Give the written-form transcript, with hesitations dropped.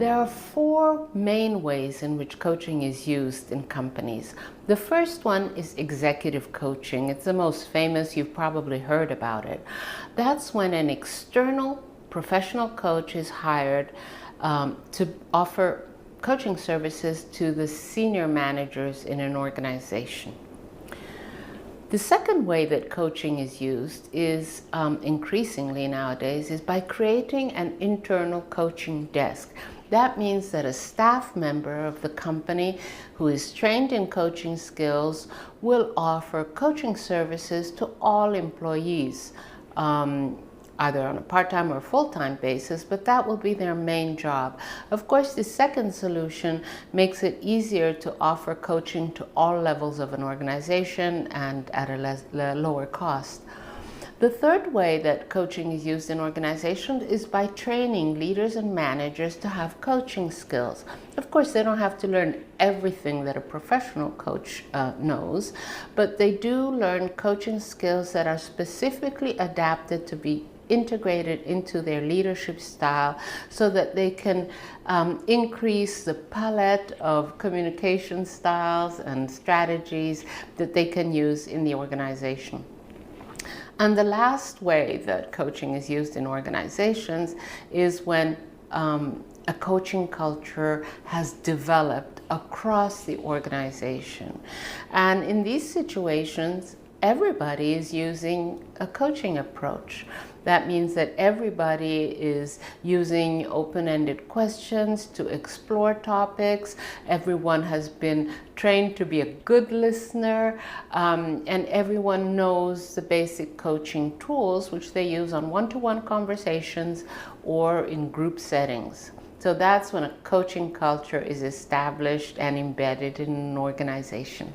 There are four main ways in which coaching is used in companies. The first one is executive coaching. It's the most famous. You've probably heard about it. That's when an external professional coach is hired to offer coaching services to the senior managers in an organization. The second way that coaching is used is increasingly nowadays is by creating an internal coaching desk. That means that a staff member of the company who is trained in coaching skills will offer coaching services to all employees, either on a part-time or full-time basis, but that will be their main job. Of course, the second solution makes it easier to offer coaching to all levels of an organization and at a lower cost. The third way that coaching is used in organizations is by training leaders and managers to have coaching skills. Of course, they don't have to learn everything that a professional coach knows, but they do learn coaching skills that are specifically adapted to be integrated into their leadership style so that they can increase the palette of communication styles and strategies that they can use in the organization. And the last way that coaching is used in organizations is when a coaching culture has developed across the organization. And in these situations, everybody is using a coaching approach. That means that everybody is using open-ended questions to explore topics. Everyone has been trained to be a good listener, and everyone knows the basic coaching tools which they use on one-to-one conversations or in group settings. So that's when a coaching culture is established and embedded in an organization.